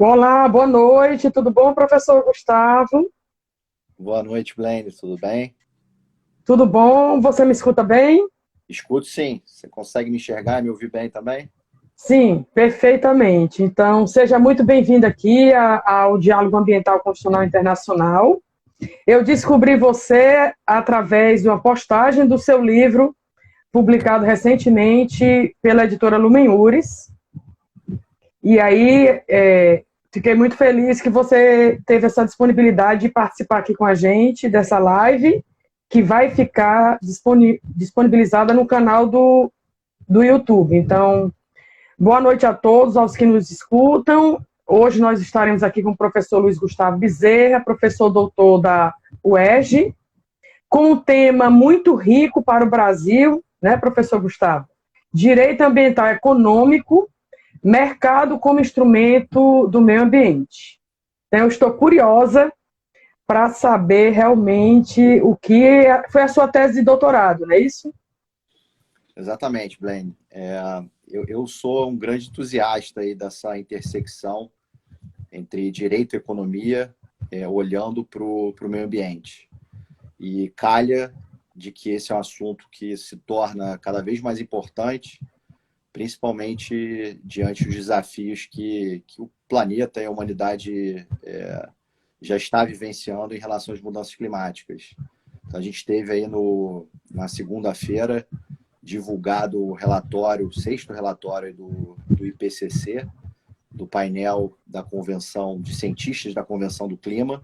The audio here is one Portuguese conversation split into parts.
Olá, boa noite, tudo bom, professor Gustavo? Boa noite, Blaine. Tudo bem? Tudo bom? Você me escuta bem? Escuto sim. Você consegue me enxergar e me ouvir bem também? Sim, perfeitamente. Então, seja muito bem-vindo aqui ao Diálogo Ambiental Constitucional Internacional. Eu descobri você através de uma postagem do seu livro, publicado recentemente pela editora Lumen Uris. E aí, fiquei muito feliz que você teve essa disponibilidade de participar aqui com a gente dessa live, que vai ficar disponibilizada no canal do YouTube. Então, boa noite a todos, aos que nos escutam. Hoje nós estaremos aqui com o professor Luiz Gustavo Bezerra, professor doutor da UERJ, com um tema muito rico para o Brasil, né, professor Gustavo? Direito ambiental econômico, mercado como instrumento do meio ambiente. Então, eu estou curiosa para saber realmente o que foi a sua tese de doutorado, não é isso? Exatamente, Blaine. Eu sou um grande entusiasta aí dessa intersecção entre direito e economia, olhando para o meio ambiente. E calha de que esse é um assunto que se torna cada vez mais importante, principalmente diante dos desafios que o planeta e a humanidade já está vivenciando em relação às mudanças climáticas. Então, a gente teve aí na segunda-feira divulgado o relatório, o sexto relatório do IPCC, do painel da Convenção de Cientistas da Convenção do Clima,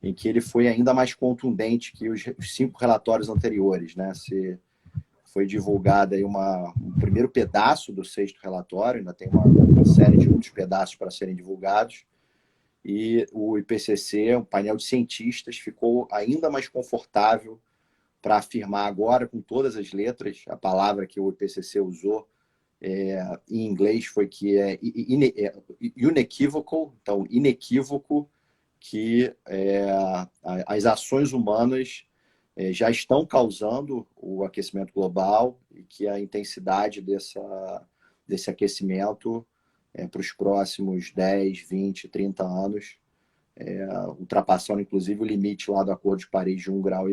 em que ele foi ainda mais contundente que os cinco relatórios anteriores, né? Foi divulgado aí um primeiro pedaço do sexto relatório, ainda tem uma série de outros pedaços para serem divulgados, e o IPCC, um painel de cientistas, ficou ainda mais confortável para afirmar agora, com todas as letras, a palavra que o IPCC usou em inglês foi que unequivocal, então inequívoco, que as ações humanas já estão causando o aquecimento global e que a intensidade desse aquecimento para os próximos 10, 20, 30 anos, ultrapassando inclusive o limite lá do Acordo de Paris de 1,5 graus,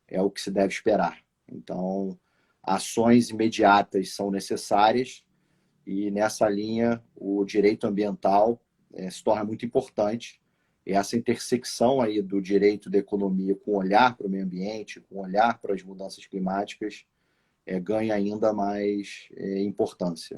é o que se deve esperar. Então, ações imediatas são necessárias e nessa linha o direito ambiental se torna muito importante. E essa intersecção aí do direito da economia com olhar para o meio ambiente, com olhar para as mudanças climáticas, ganha ainda mais importância.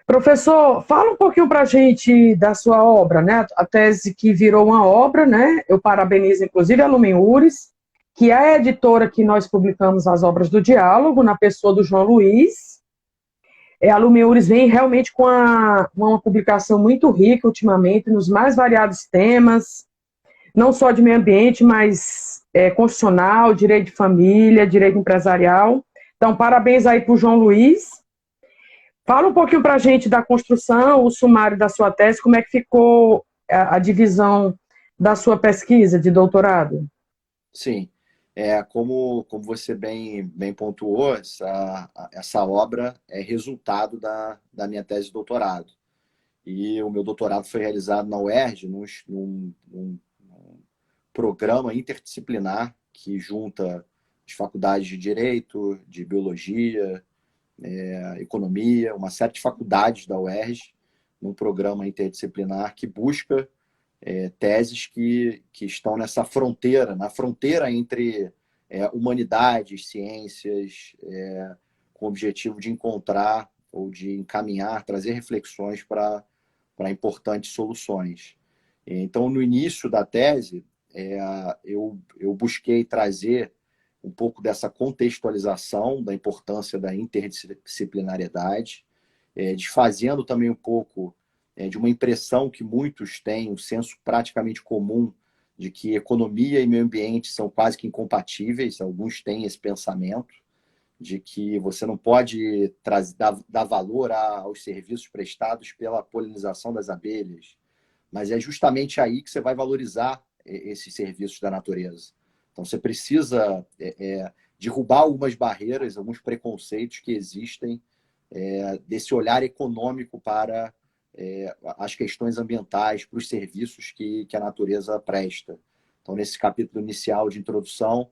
Professor, fala um pouquinho para a gente da sua obra, né? A tese que virou uma obra, né? Eu parabenizo, inclusive, a Lumen Uris, que é a editora que nós publicamos as obras do Diálogo, na pessoa do João Luiz. A Lumen Uris vem realmente com uma publicação muito rica ultimamente, nos mais variados temas, não só de meio ambiente, mas constitucional, direito de família, direito empresarial. Então, parabéns aí para o João Luiz. Fala um pouquinho para a gente da construção, o sumário da sua tese, como é que ficou a divisão da sua pesquisa de doutorado? Sim, como você bem pontuou, essa obra é resultado da minha tese de doutorado. E o meu doutorado foi realizado na UERJ, num programa interdisciplinar que junta as faculdades de Direito, de Biologia, Economia, uma série de faculdades da UERJ, num programa interdisciplinar que busca teses que estão nessa fronteira, na fronteira entre humanidades, ciências, com o objetivo de encontrar ou de encaminhar, trazer reflexões para importantes soluções. Então, no início da tese, eu busquei trazer um pouco dessa contextualização da importância da interdisciplinariedade, desfazendo também um pouco de uma impressão que muitos têm, um senso praticamente comum de que economia e meio ambiente são quase que incompatíveis. Alguns têm esse pensamento de que você não pode dar valor aos serviços prestados pela polinização das abelhas, mas é justamente aí que você vai valorizar esses serviços da natureza. Então, você precisa derrubar algumas barreiras, alguns preconceitos que existem desse olhar econômico para as questões ambientais para os serviços que a natureza presta. Então, nesse capítulo inicial de introdução,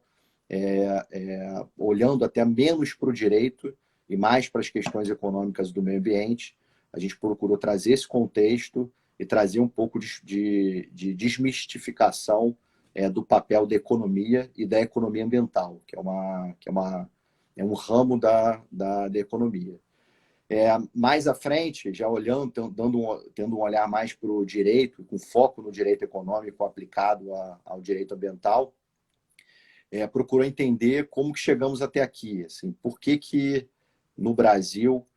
olhando até menos para o direito e mais para as questões econômicas do meio ambiente, a gente procurou trazer esse contexto e trazer um pouco de desmistificação do papel da economia e da economia ambiental, que é um ramo da economia. Mais à frente, já olhando, tendo um olhar mais para o direito, com foco no direito econômico aplicado ao direito ambiental, procurou entender como que chegamos até aqui. Assim, por que no Brasil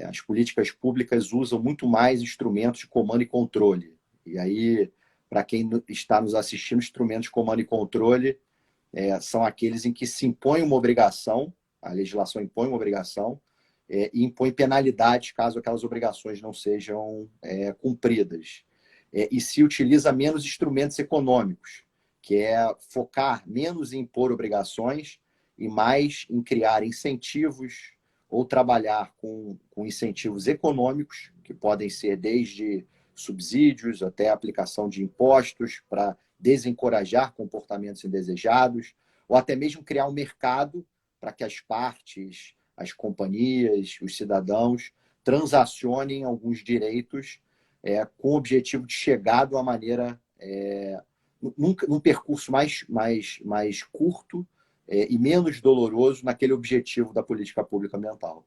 as políticas públicas usam muito mais instrumentos de comando e controle. E aí, para quem está nos assistindo, instrumentos de comando e controle são aqueles em que se impõe uma obrigação, a legislação impõe uma obrigação, e impõe penalidades caso aquelas obrigações não sejam cumpridas. E se utiliza menos instrumentos econômicos, que é focar menos em impor obrigações e mais em criar incentivos ou trabalhar com incentivos econômicos, que podem ser desde subsídios até a aplicação de impostos para desencorajar comportamentos indesejados, ou até mesmo criar um mercado para que as partes, as companhias, os cidadãos transacionem alguns direitos com o objetivo de chegar de uma maneira, num percurso mais curto e menos doloroso naquele objetivo da política pública ambiental.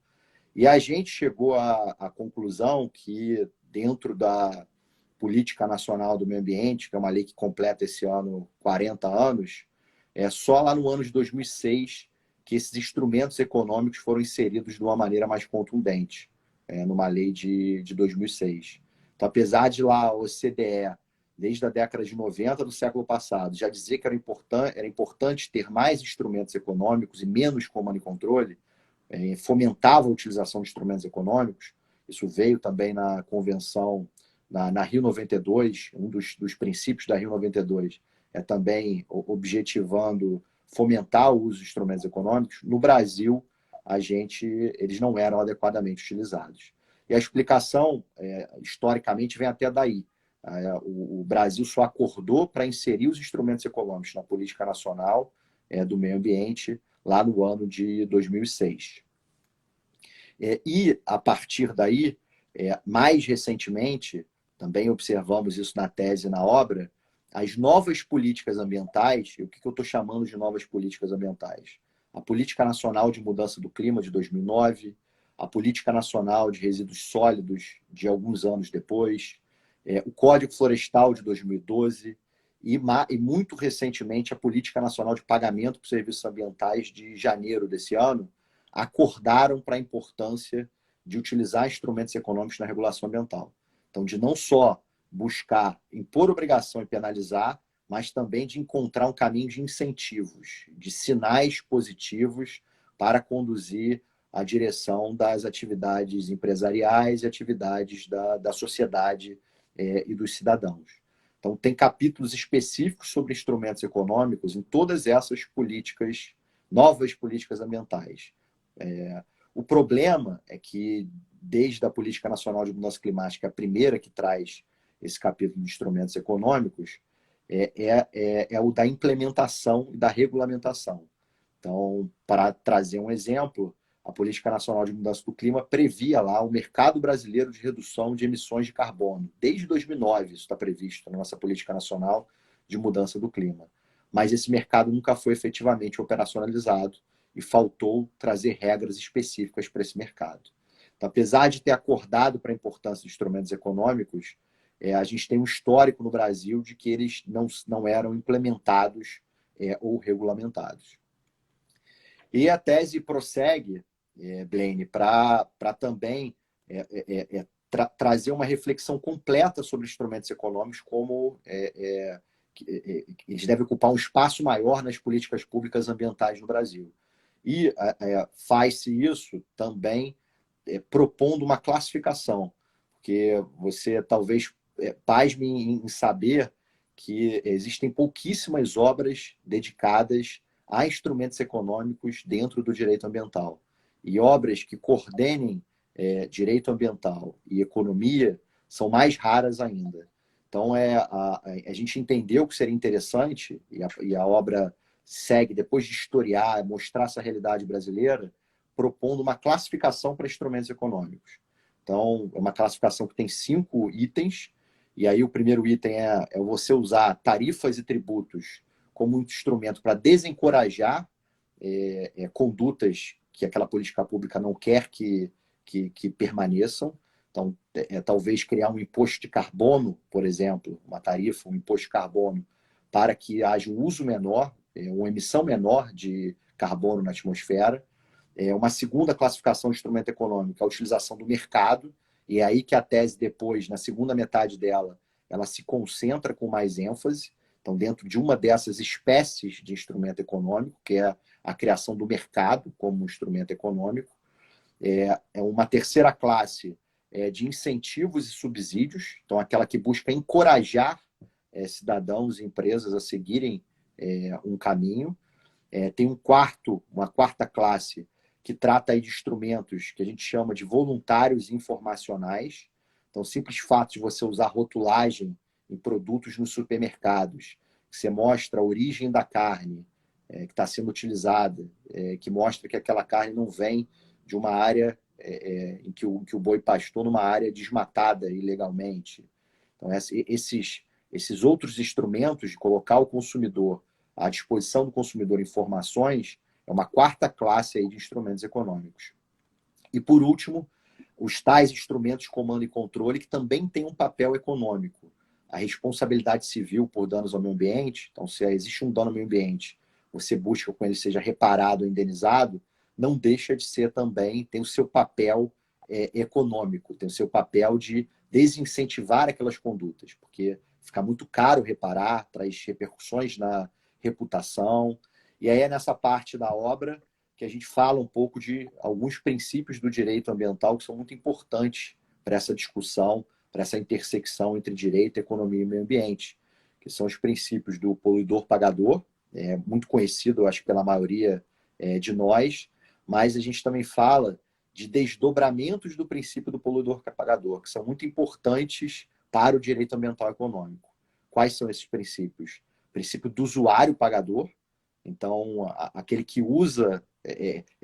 E a gente chegou à conclusão que, dentro da Política Nacional do Meio Ambiente, que é uma lei que completa esse ano 40 anos, só lá no ano de 2006 que esses instrumentos econômicos foram inseridos de uma maneira mais contundente, numa lei de 2006. Então, apesar de lá a OCDE, desde a década de 90 do século passado, já dizer que era importante ter mais instrumentos econômicos e menos comando e controle, fomentava a utilização de instrumentos econômicos. Isso veio também na convenção, na Rio 92, um dos princípios da Rio 92, também objetivando fomentar o uso de instrumentos econômicos. No Brasil, eles não eram adequadamente utilizados. E a explicação, historicamente, vem até daí. O Brasil só acordou para inserir os instrumentos econômicos na política nacional do meio ambiente lá no ano de 2006. E, a partir daí, mais recentemente, também observamos isso na tese e na obra, as novas políticas ambientais, e o que eu estou chamando de novas políticas ambientais? A Política Nacional de Mudança do Clima, de 2009, a Política Nacional de Resíduos Sólidos, de alguns anos depois, o Código Florestal, de 2012, e muito recentemente a Política Nacional de Pagamento por Serviços Ambientais, de janeiro desse ano, acordaram para a importância de utilizar instrumentos econômicos na regulação ambiental. Então, de não só buscar impor obrigação e penalizar, mas também de encontrar um caminho de incentivos, de sinais positivos para conduzir a direção das atividades empresariais e atividades da sociedade e dos cidadãos. Então, tem capítulos específicos sobre instrumentos econômicos em todas essas políticas, novas políticas ambientais. O problema é que, desde a Política Nacional de Mudança Climática, a primeira que traz esse capítulo de instrumentos econômicos, é o da implementação e da regulamentação. Então, para trazer um exemplo, a Política Nacional de Mudança do Clima previa lá o mercado brasileiro de redução de emissões de carbono. Desde 2009 isso está previsto na nossa Política Nacional de Mudança do Clima. Mas esse mercado nunca foi efetivamente operacionalizado e faltou trazer regras específicas para esse mercado. Então, apesar de ter acordado para a importância de instrumentos econômicos, a gente tem um histórico no Brasil de que eles não eram implementados ou regulamentados. E a tese prossegue, Blaine, para também trazer uma reflexão completa sobre instrumentos econômicos, como eles devem ocupar um espaço maior nas políticas públicas ambientais no Brasil. E faz-se isso também propondo uma classificação, porque você talvez pasme em saber que existem pouquíssimas obras dedicadas a instrumentos econômicos dentro do direito ambiental. E obras que coordenem direito ambiental e economia são mais raras ainda. Então, a gente entendeu que seria interessante, e a obra segue, depois de historiar, mostrar essa realidade brasileira, propondo uma classificação para instrumentos econômicos. Então, é uma classificação que tem 5 itens, e aí o primeiro item é você usar tarifas e tributos como um instrumento para desencorajar condutas que aquela política pública não quer que permaneçam. Então, talvez criar um imposto de carbono, por exemplo, uma tarifa, um imposto de carbono, para que haja um uso menor, uma emissão menor de carbono na atmosfera. Uma segunda classificação de instrumento econômico, a utilização do mercado, e é aí que a tese depois, na segunda metade dela, ela se concentra com mais ênfase. Então, dentro de uma dessas espécies de instrumento econômico, que é a criação do mercado como um instrumento econômico. Uma terceira classe de incentivos e subsídios, então aquela que busca encorajar cidadãos e empresas a seguirem um caminho. Tem uma quarta classe que trata aí de instrumentos que a gente chama de voluntários informacionais. Então, o simples fato de você usar rotulagem em produtos nos supermercados, que você mostra a origem da carne que está sendo utilizada, que mostra que aquela carne não vem de uma área em que o boi pastou numa área desmatada ilegalmente. Então, esses outros instrumentos de colocar o consumidor à disposição do consumidor informações é uma quarta classe aí de instrumentos econômicos. E, por último, os tais instrumentos de comando e controle, que também têm um papel econômico. A responsabilidade civil por danos ao meio ambiente, então, se existe um dano ao meio ambiente, você busca que ele seja reparado ou indenizado, não deixa de ser também, tem o seu papel econômico, tem o seu papel de desincentivar aquelas condutas, porque fica muito caro reparar, traz repercussões na reputação. E aí é nessa parte da obra que a gente fala um pouco de alguns princípios do direito ambiental que são muito importantes para essa discussão, para essa intersecção entre direito, economia e meio ambiente, que são os princípios do poluidor-pagador, muito conhecido, eu acho, pela maioria de nós, mas a gente também fala de desdobramentos do princípio do poluidor-pagador, que são muito importantes para o direito ambiental econômico. Quais são esses princípios? O princípio do usuário pagador, então, aquele que usa,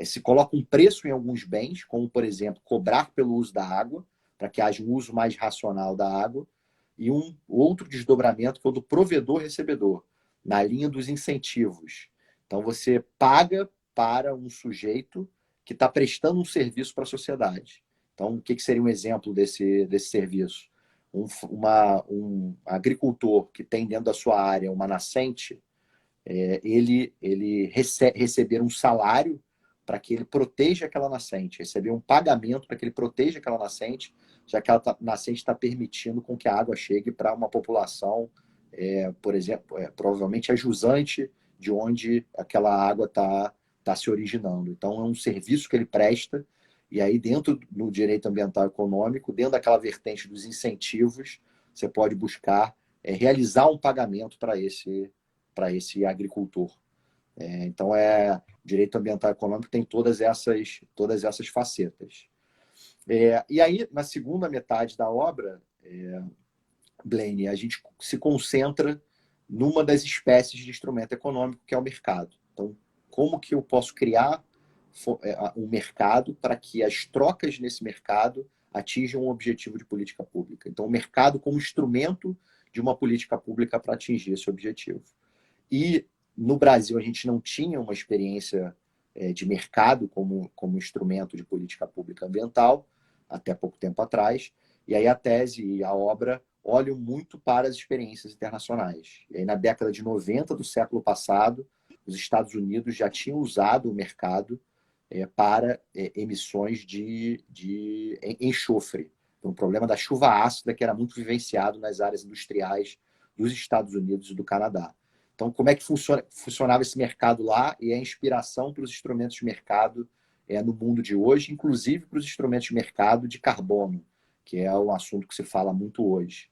se coloca um preço em alguns bens, como, por exemplo, cobrar pelo uso da água, para que haja um uso mais racional da água, e um outro desdobramento que é o do provedor-recebedor, na linha dos incentivos. Então, você paga para um sujeito que está prestando um serviço para a sociedade. Então, o que seria um exemplo desse serviço? Um agricultor que tem dentro da sua área uma nascente, ele receber um salário para que ele proteja aquela nascente, receber um pagamento para que ele proteja aquela nascente, já que aquela nascente está permitindo com que a água chegue para uma população, por exemplo, provavelmente a jusante de onde aquela água está se originando. Então, é um serviço que ele presta, e aí dentro do direito ambiental econômico, dentro daquela vertente dos incentivos, você pode buscar realizar um pagamento para esse agricultor. Então, direito ambiental econômico tem todas essas facetas. E aí, na segunda metade da obra, Blaine, a gente se concentra numa das espécies de instrumento econômico, que é o mercado. Então, como que eu posso criar um mercado para que as trocas nesse mercado atinjam um objetivo de política pública? Então, o mercado como instrumento de uma política pública para atingir esse objetivo. E no Brasil a gente não tinha uma experiência de mercado como instrumento de política pública ambiental, até pouco tempo atrás, e aí a tese e a obra olham muito para as experiências internacionais. E aí na década de 90 do século passado, os Estados Unidos já tinham usado o mercado para emissões de enxofre. Então, o problema da chuva ácida que era muito vivenciado nas áreas industriais dos Estados Unidos e do Canadá. Então, como é que funcionava esse mercado lá e a inspiração para os instrumentos de mercado no mundo de hoje, inclusive para os instrumentos de mercado de carbono, que é um assunto que se fala muito hoje.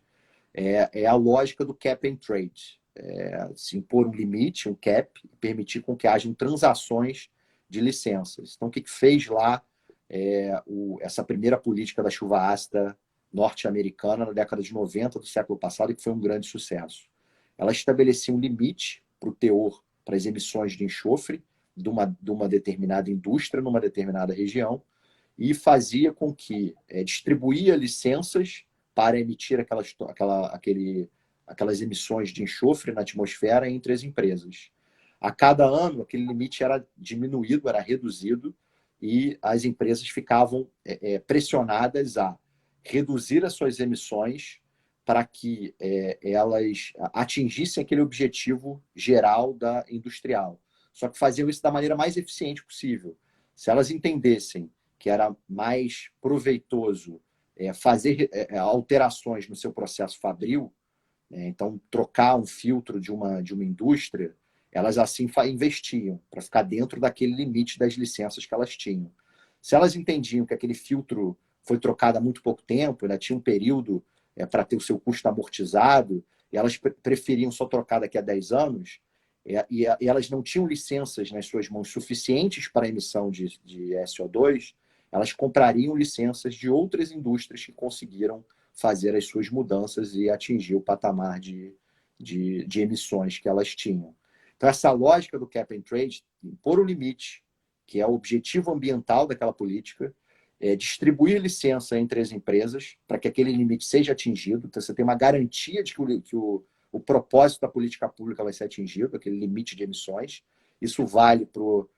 É a lógica do cap and trade. Se impor um limite, um cap, e permitir com que hajam transações de licenças. Então, o que fez lá essa primeira política da chuva ácida norte-americana na década de 90 do século passado, e que foi um grande sucesso. Ela estabelecia um limite para o teor, para as emissões de enxofre de uma determinada indústria numa determinada região, e fazia com que distribuía licenças para emitir aquelas emissões de enxofre na atmosfera entre as empresas. A cada ano, aquele limite era diminuído, era reduzido, e as empresas ficavam pressionadas a reduzir as suas emissões para que elas atingissem aquele objetivo geral da industrial. Só que faziam isso da maneira mais eficiente possível. Se elas entendessem que era mais proveitoso fazer alterações no seu processo fabril, então trocar um filtro de uma indústria, elas assim investiam para ficar dentro daquele limite das licenças que elas tinham. Se elas entendiam que aquele filtro foi trocado há muito pouco tempo, né, tinha um período para ter o seu custo amortizado, e elas preferiam só trocar daqui a 10 anos, e elas não tinham licenças nas suas mãos suficientes para a emissão de SO2, elas comprariam licenças de outras indústrias que conseguiram fazer as suas mudanças e atingir o patamar de emissões que elas tinham. Então, essa lógica do cap and trade, impor o limite, que é o objetivo ambiental daquela política, distribuir licença entre as empresas para que aquele limite seja atingido. Então, você tem uma garantia de que o propósito da política pública vai ser atingido, aquele limite de emissões. Isso vale para o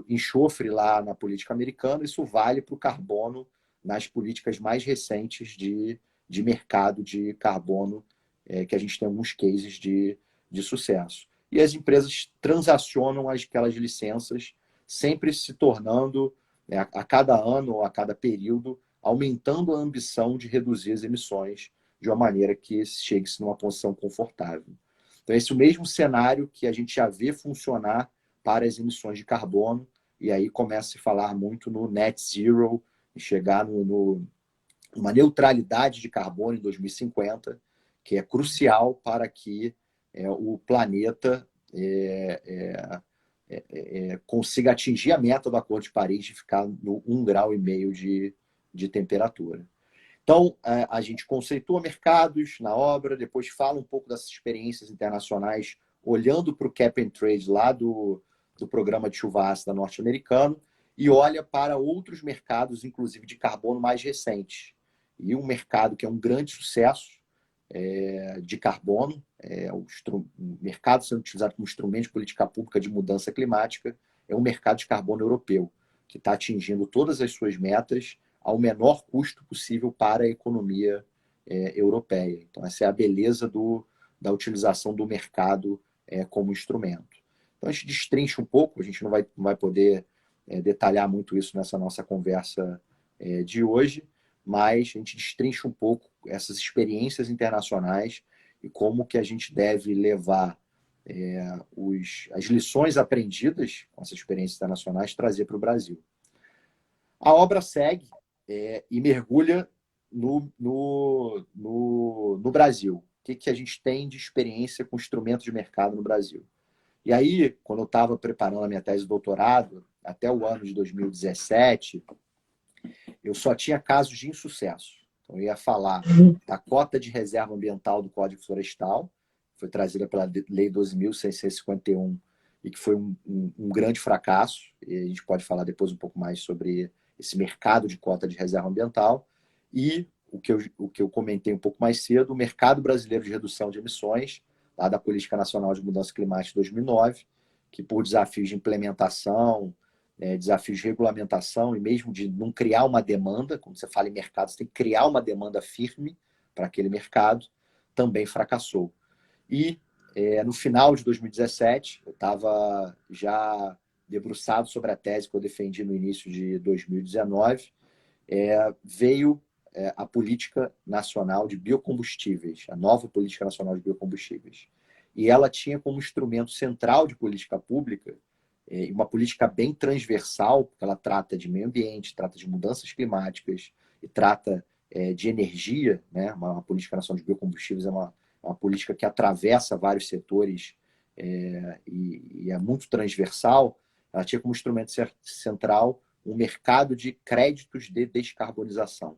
enxofre lá na política americana, isso vale para o carbono nas políticas mais recentes de mercado de carbono, que a gente tem alguns cases de sucesso. E as empresas transacionam aquelas licenças, sempre se tornando, a cada ano ou a cada período, aumentando a ambição de reduzir as emissões de uma maneira que chegue-se numa posição confortável. Então, esse é o mesmo cenário que a gente já vê funcionar para as emissões de carbono, e aí começa a se falar muito no net zero, e chegar numa neutralidade de carbono em 2050, que é crucial para que o planeta consiga atingir a meta do Acordo de Paris de ficar no 1,5 grau de temperatura. Então, a gente conceitua mercados na obra, depois fala um pouco dessas experiências internacionais, olhando para o cap and trade lá do programa de chuva ácida norte-americano, e olha para outros mercados, inclusive de carbono mais recentes. E um mercado que é um grande sucesso de carbono, o mercado sendo utilizado como instrumento de política pública de mudança climática, é um mercado de carbono europeu, que está atingindo todas as suas metas ao menor custo possível para a economia europeia. Então, essa é a beleza da utilização do mercado como instrumento. Então, a gente destrincha um pouco, a gente não vai poder detalhar muito isso nessa nossa conversa de hoje, mas a gente destrincha um pouco essas experiências internacionais e como que a gente deve levar as lições aprendidas com essas experiências internacionais, trazer para o Brasil. A obra segue e mergulha no Brasil. O que a gente tem de experiência com instrumentos de mercado no Brasil? E aí, quando eu estava preparando a minha tese de doutorado, até o ano de 2017, eu só tinha casos de insucesso. Então, eu ia falar da cota de reserva ambiental do Código Florestal, que foi trazida pela Lei 12.651 e que foi um grande fracasso. E a gente pode falar depois um pouco mais sobre esse mercado de cota de reserva ambiental. E o que eu comentei um pouco mais cedo, o mercado brasileiro de redução de emissões, lá da Política Nacional de Mudança Climática de 2009, que por desafios de implementação, desafios de regulamentação e mesmo de não criar uma demanda, quando você fala em mercado, você tem que criar uma demanda firme para aquele mercado, também fracassou. E no final de 2017, eu estava já debruçado sobre a tese que eu defendi no início de 2019, veio a Política Nacional de Biocombustíveis, a nova Política Nacional de Biocombustíveis. E ela tinha como instrumento central de política pública uma política bem transversal, porque ela trata de meio ambiente, trata de mudanças climáticas e trata de energia, né? Uma Política Nacional de Biocombustíveis é uma política que atravessa vários setores e é muito transversal. Ela tinha como instrumento central um mercado de créditos de descarbonização.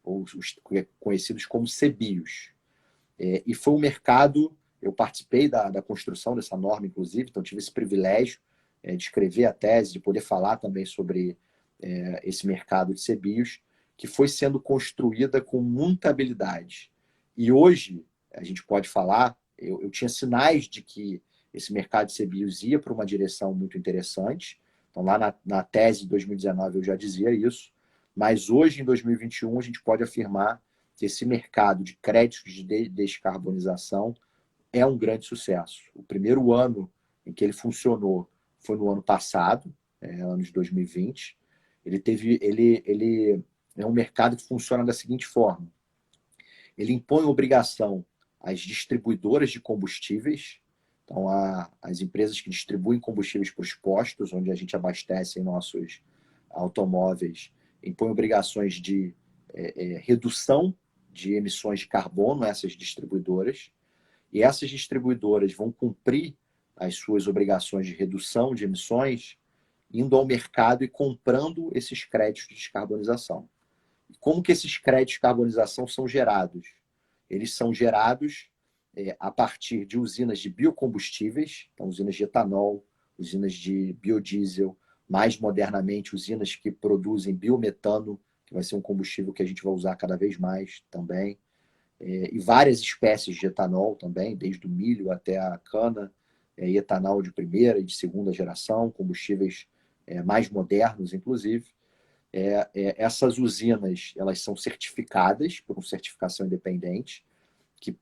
ou os conhecidos como CBIOS. E foi um mercado, eu participei da construção dessa norma, inclusive, então tive esse privilégio de escrever a tese, de poder falar também sobre esse mercado de CBIOS, que foi sendo construída com muita habilidade. E hoje, a gente pode falar, eu tinha sinais de que esse mercado de CBIOS ia para uma direção muito interessante. Então, lá na tese de 2019 eu já dizia isso, mas hoje, em 2021, a gente pode afirmar que esse mercado de créditos de descarbonização é um grande sucesso. O primeiro ano em que ele funcionou foi no ano passado, ano de 2020. Ele é um mercado que funciona da seguinte forma: ele impõe obrigação às distribuidoras de combustíveis, então as empresas que distribuem combustíveis para os postos, onde a gente abastece nossos automóveis, impõe obrigações de redução de emissões de carbono a essas distribuidoras, e essas distribuidoras vão cumprir as suas obrigações de redução de emissões indo ao mercado e comprando esses créditos de descarbonização. Como que esses créditos de carbonização são gerados? Eles são gerados a partir de usinas de biocombustíveis, então usinas de etanol, usinas de biodiesel, mais modernamente usinas que produzem biometano, que vai ser um combustível que a gente vai usar cada vez mais também, e várias espécies de etanol também, desde o milho até a cana, e etanol de primeira e de segunda geração, combustíveis mais modernos, inclusive. Essas usinas, elas são certificadas por uma certificação independente,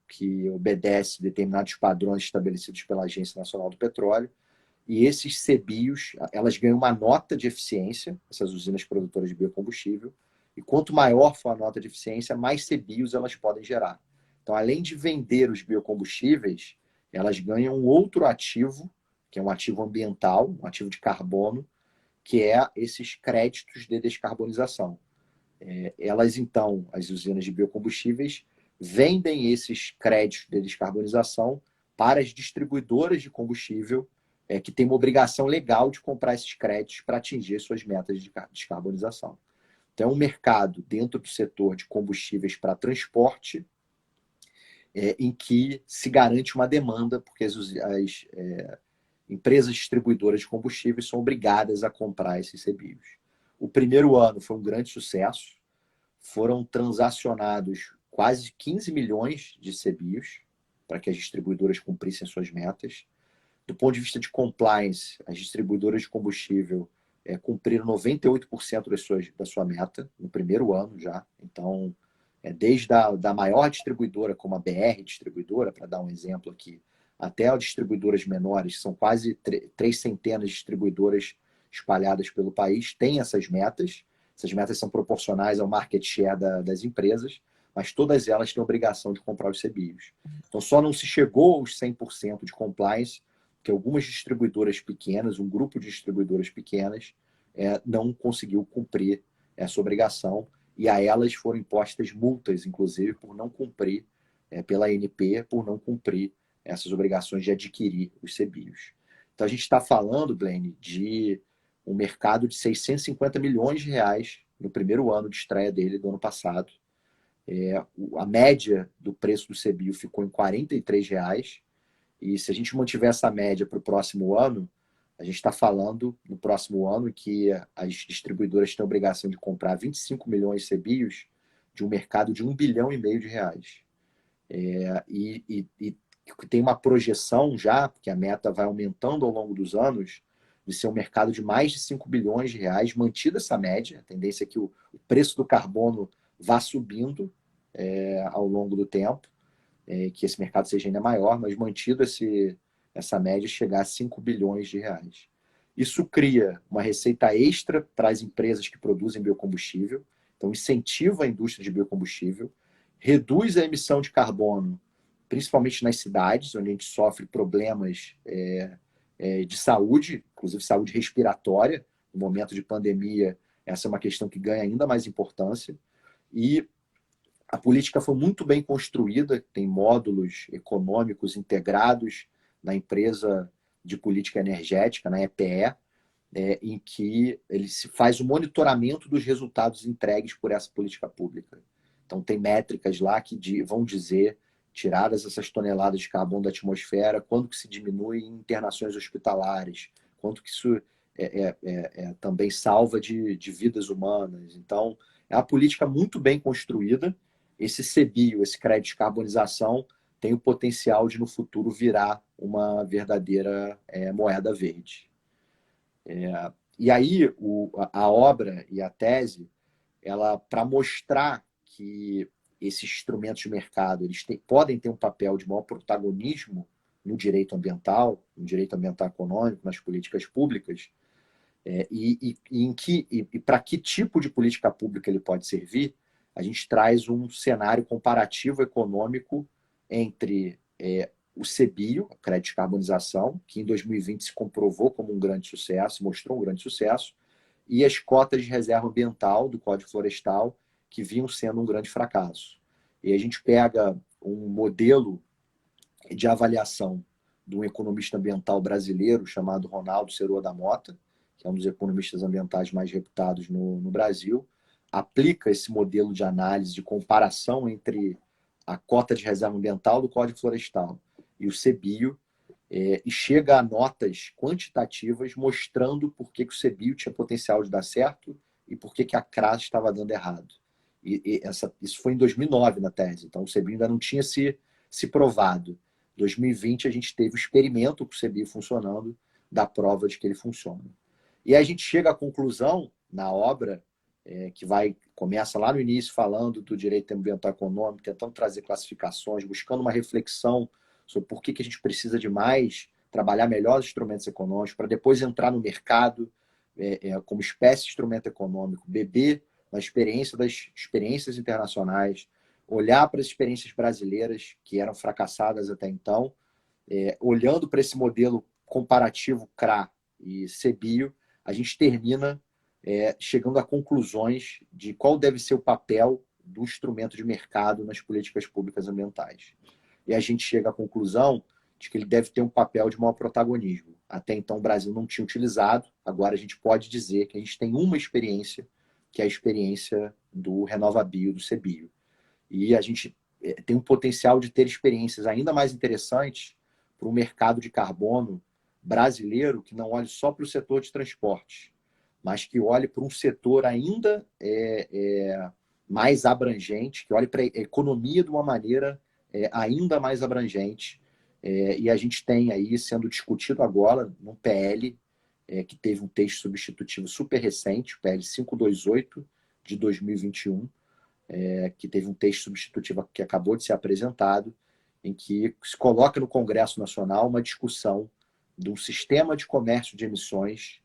que obedece determinados padrões estabelecidos pela Agência Nacional do Petróleo, e esses CBIOS, elas ganham uma nota de eficiência, essas usinas produtoras de biocombustível, e quanto maior for a nota de eficiência, mais CBIOS elas podem gerar. Então, além de vender os biocombustíveis, elas ganham um outro ativo, que é um ativo ambiental, um ativo de carbono, que é esses créditos de descarbonização. Elas, então, as usinas de biocombustíveis, vendem esses créditos de descarbonização para as distribuidoras de combustível, que têm uma obrigação legal de comprar esses créditos para atingir suas metas de descarbonização. Então, é um mercado dentro do setor de combustíveis para transporte, em que se garante uma demanda, porque as empresas distribuidoras de combustíveis são obrigadas a comprar esses CBIOS. O primeiro ano foi um grande sucesso, foram transacionados quase 15 milhões de CBIOS para que as distribuidoras cumprissem suas metas. Do ponto de vista de compliance, as distribuidoras de combustível cumpriram 98% da sua meta no primeiro ano já. Então, desde da maior distribuidora, como a BR Distribuidora, para dar um exemplo aqui, até as distribuidoras menores, são quase 3 centenas de distribuidoras espalhadas pelo país, têm essas metas. Essas metas são proporcionais ao market share das empresas, mas todas elas têm a obrigação de comprar os CBIOS. Então, só não se chegou aos 100% de compliance, que algumas distribuidoras pequenas, um grupo de distribuidoras pequenas, não conseguiu cumprir essa obrigação, e a elas foram impostas multas, inclusive, por não cumprir, pela ANP, por não cumprir essas obrigações de adquirir os CBIOS. Então, a gente está falando, Blaine, de um mercado de 650 milhões de reais no primeiro ano de estreia dele, do ano passado. A média do preço do CBIO ficou em R$43, e se a gente mantiver essa média para o próximo ano, a gente está falando no próximo ano que as distribuidoras têm a obrigação de comprar 25 milhões de CBIOS de um mercado de R$1,5 bilhão de reais. E tem uma projeção já, porque a meta vai aumentando ao longo dos anos, de ser um mercado de mais de 5 bilhões de reais, mantida essa média, a tendência é que o preço do carbono vá subindo ao longo do tempo, que esse mercado seja ainda maior, mas mantido essa média chegar a 5 bilhões de reais. Isso cria uma receita extra para as empresas que produzem biocombustível, então incentiva a indústria de biocombustível, reduz a emissão de carbono, principalmente nas cidades, onde a gente sofre problemas de saúde, inclusive saúde respiratória. No momento de pandemia, essa é uma questão que ganha ainda mais importância. E a política foi muito bem construída, tem módulos econômicos integrados na empresa de política energética, na EPE, em que ele se faz o monitoramento dos resultados entregues por essa política pública. Então, tem métricas lá que vão dizer, tiradas essas toneladas de carbono da atmosfera, quando que se diminui em internações hospitalares, quanto que isso também salva de vidas humanas. Então, é uma política muito bem construída. Esse CBIO, esse crédito de carbonização, tem o potencial de, no futuro, virar uma verdadeira moeda verde. E aí, a obra e a tese, ela, para mostrar que esses instrumentos de mercado eles podem ter um papel de maior protagonismo no direito ambiental econômico, nas políticas públicas, e para que tipo de política pública ele pode servir, a gente traz um cenário comparativo econômico entre o CBIO, a crédito de carbonização, que em 2020 se comprovou como um grande sucesso, mostrou um grande sucesso, e as cotas de reserva ambiental do Código Florestal, que vinham sendo um grande fracasso. E a gente pega um modelo de avaliação de um economista ambiental brasileiro chamado Ronaldo Cerúa da Mota, que é um dos economistas ambientais mais reputados no Brasil, aplica esse modelo de análise, de comparação entre a cota de reserva ambiental do Código Florestal e o CBIO, e chega a notas quantitativas mostrando por que o CBIO tinha potencial de dar certo e por que a CRAS estava dando errado. Isso foi em 2009 na tese, então o CBIO ainda não tinha se provado. Em 2020 a gente teve o experimento com o CBIO funcionando, da prova de que ele funciona. E aí a gente chega à conclusão, na obra, que começa lá no início falando do direito ambiental econômico, tentando trazer classificações, buscando uma reflexão sobre por que a gente precisa de mais, trabalhar melhor os instrumentos econômicos, para depois entrar no mercado como espécie de instrumento econômico, beber na experiência das experiências internacionais, olhar para as experiências brasileiras que eram fracassadas até então, olhando para esse modelo comparativo CRA e CBIO, a gente termina chegando a conclusões de qual deve ser o papel do instrumento de mercado nas políticas públicas ambientais. E a gente chega à conclusão de que ele deve ter um papel de maior protagonismo. Até então o Brasil não tinha utilizado, agora a gente pode dizer que a gente tem uma experiência, que é a experiência do RenovaBio, do CBIO. E a gente tem um potencial de ter experiências ainda mais interessantes para o mercado de carbono brasileiro, que não olhe só para o setor de transporte, mas que olhe para um setor ainda mais abrangente, que olhe para a economia de uma maneira ainda mais abrangente. E a gente tem aí sendo discutido agora no PL, que teve um texto substitutivo super recente, o PL 528 de 2021, que teve um texto substitutivo que acabou de ser apresentado, em que se coloca no Congresso Nacional uma discussão de um sistema de comércio de emissões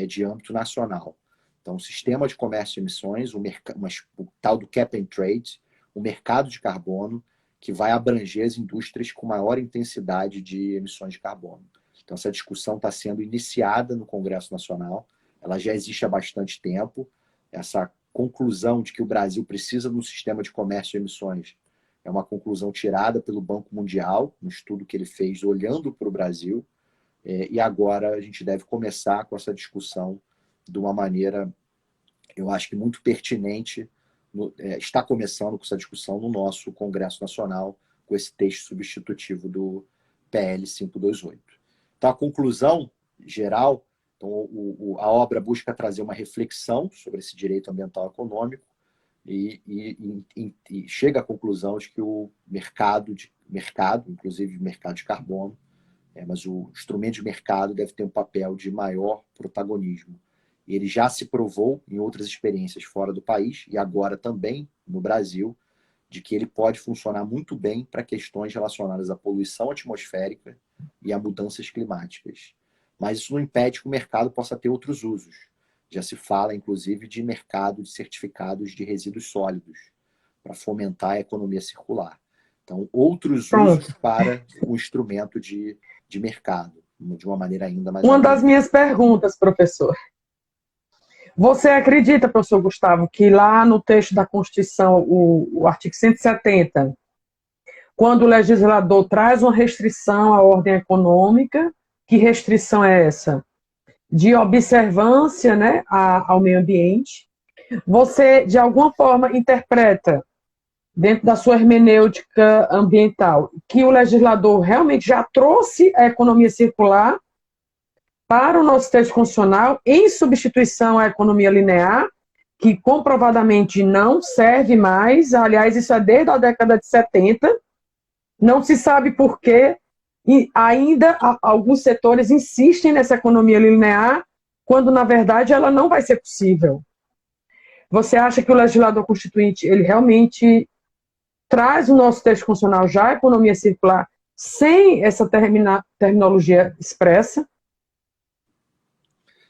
de âmbito nacional. Então, o sistema de comércio de emissões, o tal do cap and trade, o mercado de carbono, que vai abranger as indústrias com maior intensidade de emissões de carbono. Então, essa discussão está sendo iniciada no Congresso Nacional, ela já existe há bastante tempo. Essa conclusão de que o Brasil precisa de um sistema de comércio de emissões é uma conclusão tirada pelo Banco Mundial, no estudo que ele fez olhando para o Brasil, e agora a gente deve começar com essa discussão de uma maneira, eu acho que muito pertinente. Está começando com essa discussão no nosso Congresso Nacional, com esse texto substitutivo do PL 528. Então, a conclusão geral, então, a obra busca trazer uma reflexão sobre esse direito ambiental econômico e chega à conclusão de que o mercado, inclusive o mercado de carbono, mas o instrumento de mercado deve ter um papel de maior protagonismo. Ele já se provou em outras experiências fora do país e agora também no Brasil, de que ele pode funcionar muito bem para questões relacionadas à poluição atmosférica e a mudanças climáticas. Mas isso não impede que o mercado possa ter outros usos. Já se fala, inclusive, de mercado de certificados de resíduos sólidos, para fomentar a economia circular. Então, outros usos para o instrumento de mercado, de uma maneira ainda mais... Uma das minhas perguntas, professor. Você acredita, professor Gustavo, que lá no texto da Constituição, o artigo 170, quando o legislador traz uma restrição à ordem econômica, que restrição é essa? De observância, né, ao meio ambiente, você, de alguma forma, interpreta dentro da sua hermenêutica ambiental, que o legislador realmente já trouxe a economia circular para o nosso texto constitucional, em substituição à economia linear, que comprovadamente não serve mais, aliás, isso é desde a década de 70, não se sabe por quê, e ainda alguns setores insistem nessa economia linear, quando, na verdade, ela não vai ser possível. Você acha que o legislador constituinte, ele realmente traz o nosso texto constitucional já a economia circular, sem essa terminologia expressa?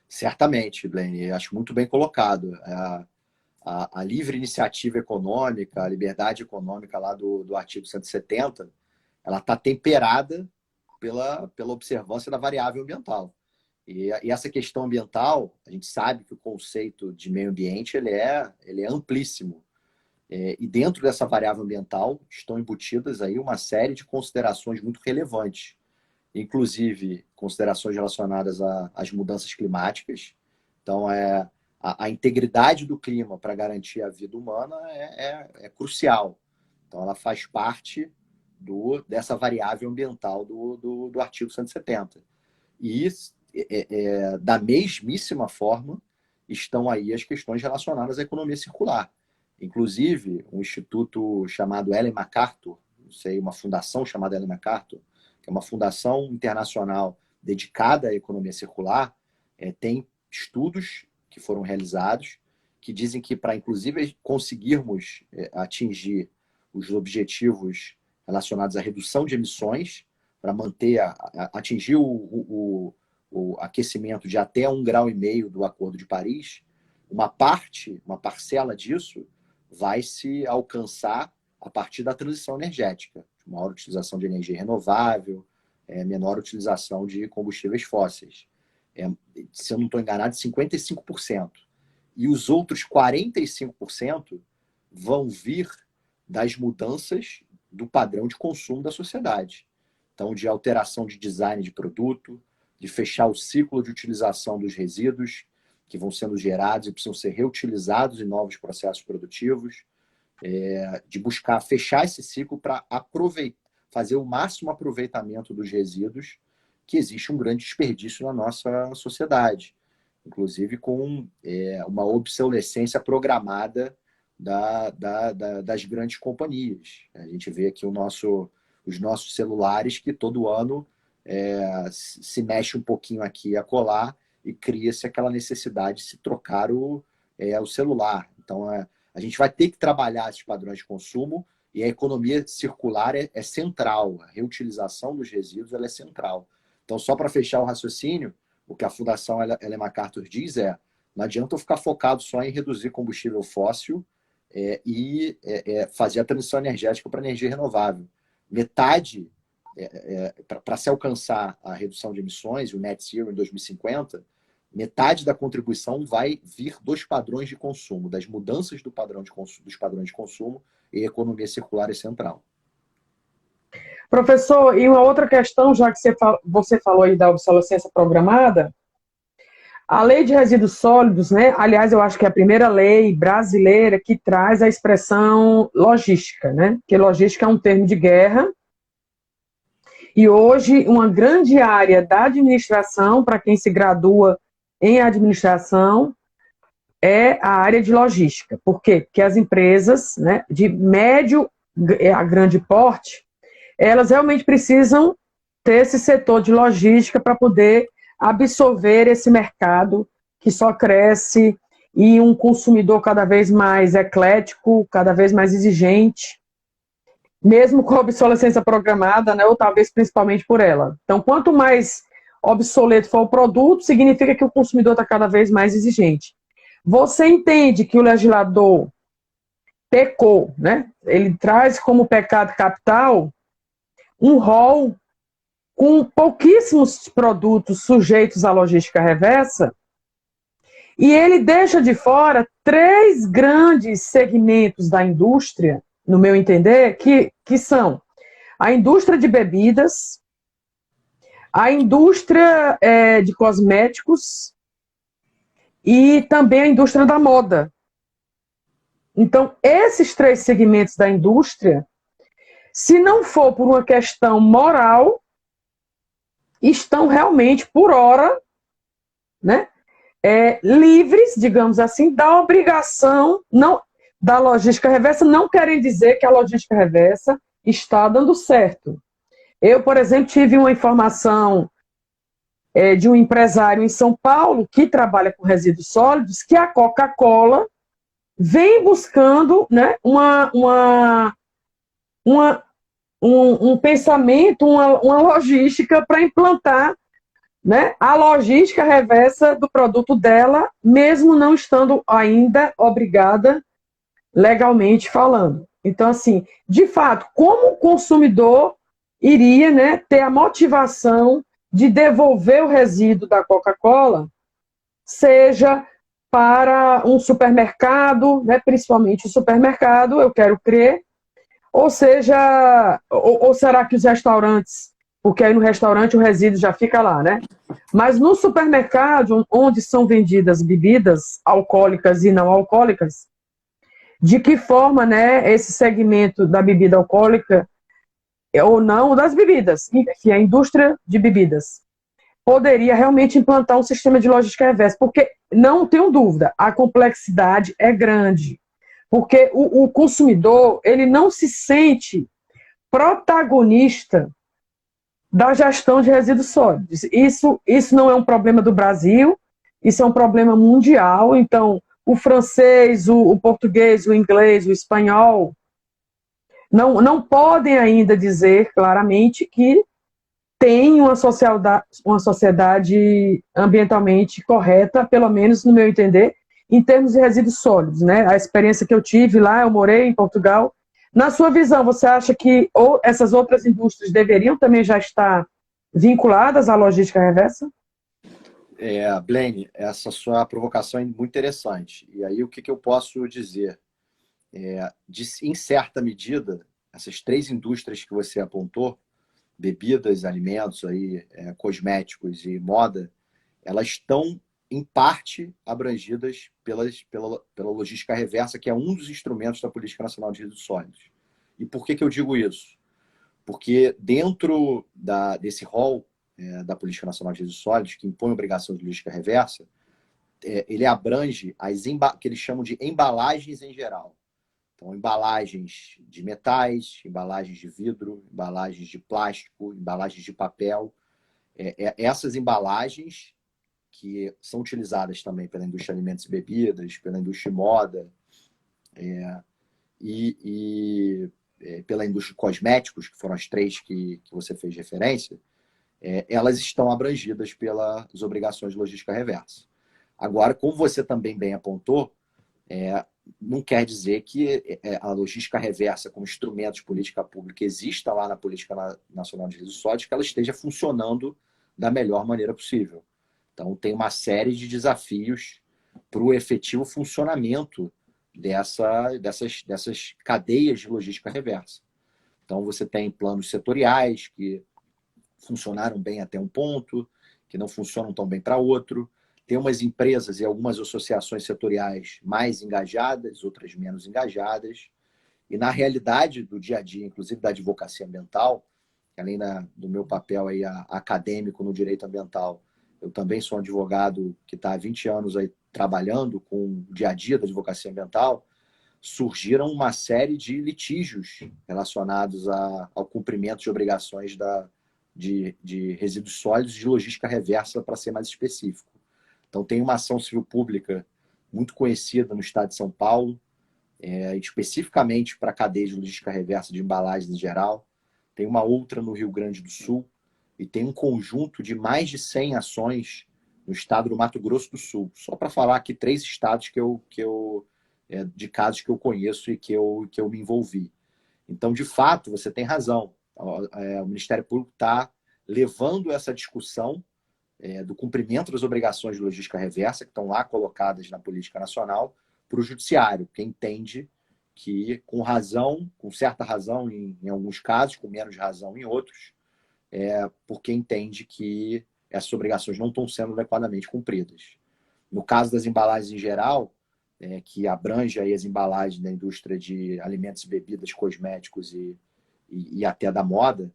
Certamente, Blaine, acho muito bem colocado. A livre iniciativa econômica, a liberdade econômica lá do artigo 170, ela está temperada pela observância da variável ambiental. E essa questão ambiental, a gente sabe que o conceito de meio ambiente ele é amplíssimo. E dentro dessa variável ambiental estão embutidas aí uma série de considerações muito relevantes, inclusive considerações relacionadas às mudanças climáticas. Então, a integridade do clima para garantir a vida humana é crucial. Então, ela faz parte dessa variável ambiental do artigo 170. E, da mesmíssima forma, estão aí as questões relacionadas à economia circular. Inclusive, um instituto chamado Ellen MacArthur, não sei, uma fundação chamada Ellen MacArthur, que é uma fundação internacional dedicada à economia circular, tem estudos que foram realizados que dizem que para, inclusive, conseguirmos atingir os objetivos relacionados à redução de emissões, para atingir o aquecimento de até 1,5 graus do Acordo de Paris, uma parcela disso vai se alcançar a partir da transição energética, maior utilização de energia renovável, menor utilização de combustíveis fósseis. Se eu não estou enganado, 55%. E os outros 45% vão vir das mudanças do padrão de consumo da sociedade. Então, de alteração de design de produto, de fechar o ciclo de utilização dos resíduos que vão sendo gerados e precisam ser reutilizados em novos processos produtivos, de buscar fechar esse ciclo para fazer o máximo aproveitamento dos resíduos, que existe um grande desperdício na nossa sociedade, inclusive com uma obsolescência programada das grandes companhias. A gente vê aqui os nossos celulares que todo ano se mexe um pouquinho aqui e acolá e cria-se aquela necessidade de se trocar o celular. Então, a gente vai ter que trabalhar esses padrões de consumo e a economia circular é central. A reutilização dos resíduos ela é central. Então, só para fechar o raciocínio, o que a Fundação Ellen MacArthur diz não adianta eu ficar focado só em reduzir combustível fóssil e fazer a transição energética para energia renovável. Metade, para se alcançar a redução de emissões, o net zero em 2050, metade da contribuição vai vir dos padrões de consumo, das mudanças dos padrões de consumo, e a economia circular é central. Professor, e uma outra questão, já que você falou aí da obsolescência programada, a lei de resíduos sólidos, né? Aliás, eu acho que é a primeira lei brasileira que traz a expressão logística, né? Porque logística é um termo de guerra. E hoje, uma grande área da administração, para quem se gradua em administração, é a área de logística. Por quê? Porque as empresas, né, de médio a grande porte, elas realmente precisam ter esse setor de logística para poder absorver esse mercado que só cresce e um consumidor cada vez mais eclético, cada vez mais exigente, mesmo com a obsolescência programada, né, ou talvez principalmente por ela. Então, quanto mais obsoleto for o produto, significa que o consumidor está cada vez mais exigente. Você entende que o legislador pecou, né? Ele traz como pecado capital um rol com pouquíssimos produtos sujeitos à logística reversa, e ele deixa de fora 3 grandes segmentos da indústria, no meu entender, que são a indústria de bebidas, a indústria de cosméticos e também a indústria da moda. Então, esses três segmentos da indústria, se não for por uma questão moral, estão realmente, por hora, né, livres, digamos assim, da obrigação, não, da logística reversa, não querem dizer que a logística reversa está dando certo. Eu, por exemplo, tive uma informação de um empresário em São Paulo que trabalha com resíduos sólidos, que a Coca-Cola vem buscando, né, um pensamento, uma logística para implantar, né, a logística reversa do produto dela, mesmo não estando ainda obrigada legalmente falando. Então, assim, de fato, como o consumidor iria, né, ter a motivação de devolver o resíduo da Coca-Cola, seja para um supermercado, né, principalmente o supermercado, eu quero crer, ou seja, ou será que os restaurantes, porque aí no restaurante o resíduo já fica lá, né? Mas no supermercado, onde são vendidas bebidas alcoólicas e não alcoólicas, de que forma, né, esse segmento da bebida alcoólica ou não, das bebidas, que é a indústria de bebidas, poderia realmente implantar um sistema de logística reversa, porque não tenho dúvida, a complexidade é grande, porque o consumidor ele não se sente protagonista da gestão de resíduos sólidos. Isso não é um problema do Brasil, isso é um problema mundial. Então, o francês, o português, o inglês, o espanhol não podem ainda dizer claramente que tem uma sociedade ambientalmente correta, pelo menos no meu entender, em termos de resíduos sólidos, né? A experiência que eu tive lá, eu morei em Portugal. Na sua visão, você acha que essas outras indústrias deveriam também já estar vinculadas à logística reversa? Blaine, essa sua provocação é muito interessante. E aí, o que eu posso dizer? Em certa medida, essas três indústrias que você apontou, bebidas, alimentos, aí, cosméticos e moda, elas estão, em parte, abrangidas pela logística reversa, que é um dos instrumentos da Política Nacional de Resíduos Sólidos. E por que eu digo isso? Porque dentro desse rol da Política Nacional de Resíduos Sólidos, que impõe obrigação de logística reversa, ele abrange que eles chamam de embalagens em geral. Então, embalagens de metais, embalagens de vidro, embalagens de plástico, embalagens de papel. Essas embalagens que são utilizadas também pela indústria de alimentos e bebidas, pela indústria de moda e pela indústria de cosméticos, que foram as três que você fez referência, elas estão abrangidas pelas obrigações de logística reversa. Agora, como você também bem apontou, não quer dizer que a logística reversa como instrumento de política pública exista lá na Política Nacional de Resíduos Sólidos, que ela esteja funcionando da melhor maneira possível. Então, tem uma série de desafios para o efetivo funcionamento dessas cadeias de logística reversa. Então, você tem planos setoriais que funcionaram bem até um ponto, que não funcionam tão bem para outro. Tem umas empresas e algumas associações setoriais mais engajadas, outras menos engajadas. E na realidade do dia a dia, inclusive da advocacia ambiental, além do meu papel aí acadêmico no direito ambiental, eu também sou um advogado que está há 20 anos aí trabalhando com o dia a dia da advocacia ambiental. Surgiram uma série de litígios relacionados ao cumprimento de obrigações de resíduos sólidos de logística reversa, para ser mais específico. Então, tem uma ação civil pública muito conhecida no estado de São Paulo, especificamente para a cadeia de logística reversa de embalagens em geral. Tem uma outra no Rio Grande do Sul e tem um conjunto de mais de 100 ações no estado do Mato Grosso do Sul. Só para falar aqui 3 estados de casos que eu conheço e que eu me envolvi. Então, de fato, você tem razão. O Ministério Público está levando essa discussão do cumprimento das obrigações de logística reversa, que estão lá colocadas na política nacional, para o judiciário, que entende que, com certa razão em alguns casos, com menos razão em outros, porque entende que essas obrigações não estão sendo adequadamente cumpridas. No caso das embalagens em geral, que abrange aí as embalagens da indústria de alimentos e bebidas, cosméticos e até da moda,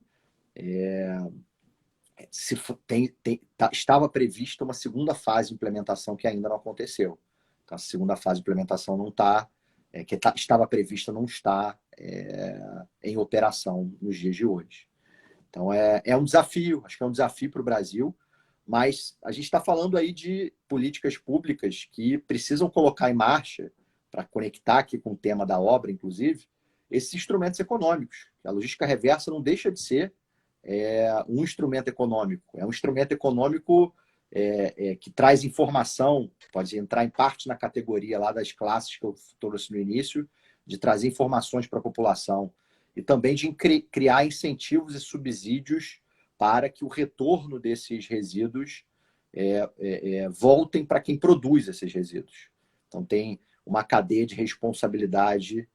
estava prevista uma segunda fase de implementação que ainda não aconteceu. Então, a segunda fase de implementação não está, estava prevista, não está em operação nos dias de hoje. Então, é um desafio, acho que é um desafio para o Brasil, mas a gente está falando aí de políticas públicas que precisam colocar em marcha, para conectar aqui com o tema da obra, inclusive, esses instrumentos econômicos. A logística reversa não deixa de ser um instrumento econômico. É um instrumento econômico que traz informação, pode entrar em parte na categoria lá das classes que eu trouxe no início, de trazer informações para a população e também de criar incentivos e subsídios para que o retorno desses resíduos voltem para quem produz esses resíduos. Então, tem uma cadeia de responsabilidade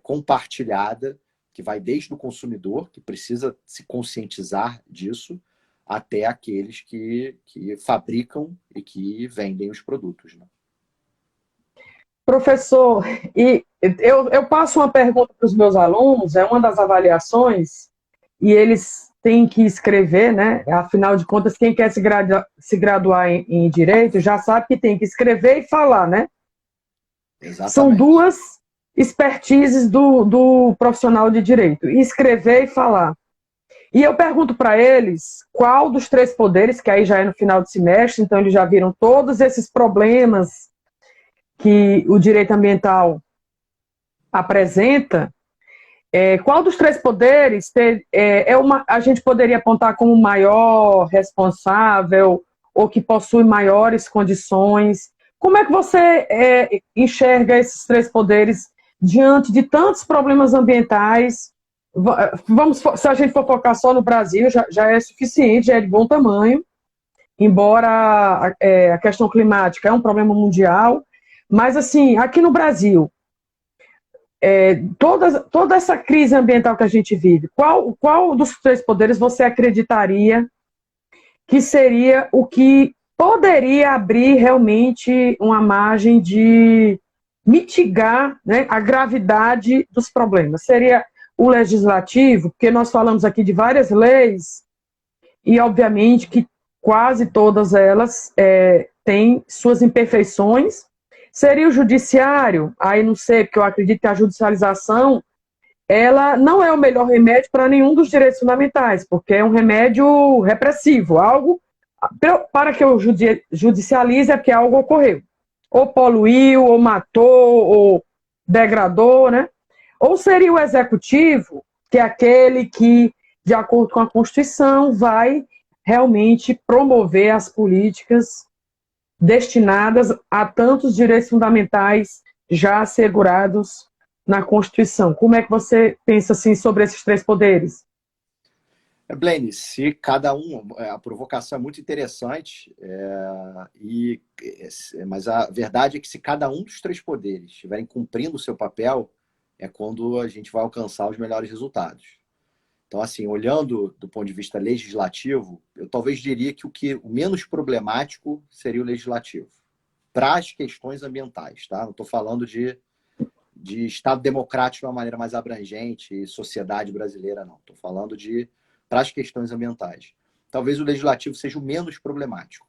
compartilhada, que vai desde o consumidor, que precisa se conscientizar disso, até aqueles que fabricam e que vendem os produtos. Né? Professor, e eu passo uma pergunta para os meus alunos, é uma das avaliações, e eles têm que escrever, né? Afinal de contas, quem quer se graduar em Direito já sabe que tem que escrever e falar, né? Exatamente. São duas expertises do profissional de Direito, escrever e falar. E eu pergunto para eles qual dos três poderes, que aí já é no final de semestre, então eles já viram todos esses problemas que o direito ambiental apresenta, qual dos três poderes a gente poderia apontar como maior responsável ou que possui maiores condições? Como é que você enxerga esses três poderes diante de tantos problemas ambientais? Se a gente for focar só no Brasil, já é suficiente, já é de bom tamanho, embora a questão climática é um problema mundial, mas assim, aqui no Brasil, toda essa crise ambiental que a gente vive, qual dos três poderes você acreditaria que seria o que poderia abrir realmente uma margem de mitigar, né, a gravidade dos problemas? Seria o legislativo, porque nós falamos aqui de várias leis, e obviamente que quase todas elas têm suas imperfeições. Seria o judiciário? Aí não sei, porque eu acredito que a judicialização ela não é o melhor remédio para nenhum dos direitos fundamentais, porque é um remédio repressivo, algo para que eu judicialize é porque algo ocorreu. Ou poluiu, ou matou, ou degradou, né? Ou seria o executivo, que é aquele que, de acordo com a Constituição, vai realmente promover as políticas destinadas a tantos direitos fundamentais já assegurados na Constituição. Como é que você pensa assim sobre esses três poderes? Blaine, se cada um, a provocação é muito interessante, mas a verdade é que se cada um dos três poderes estiverem cumprindo o seu papel, é quando a gente vai alcançar os melhores resultados. Então, assim, olhando do ponto de vista legislativo, eu talvez diria que o menos problemático seria o legislativo, para as questões ambientais, tá? Não estou falando de Estado democrático de uma maneira mais abrangente e sociedade brasileira, não. Estou falando para as questões ambientais. Talvez o legislativo seja o menos problemático.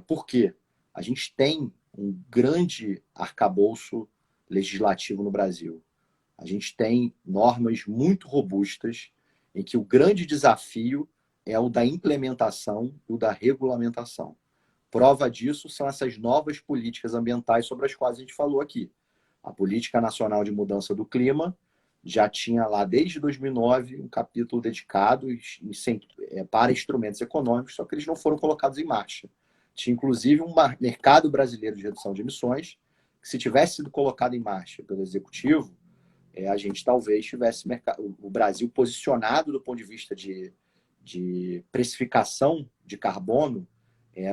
Por quê? A gente tem um grande arcabouço legislativo no Brasil. A gente tem normas muito robustas em que o grande desafio é o da implementação e o da regulamentação. Prova disso são essas novas políticas ambientais sobre as quais a gente falou aqui. A Política Nacional de Mudança do Clima já tinha lá, desde 2009, um capítulo dedicado para instrumentos econômicos, só que eles não foram colocados em marcha. Tinha, inclusive, um mercado brasileiro de redução de emissões, que se tivesse sido colocado em marcha pelo Executivo, a gente talvez tivesse o Brasil posicionado do ponto de vista de precificação de carbono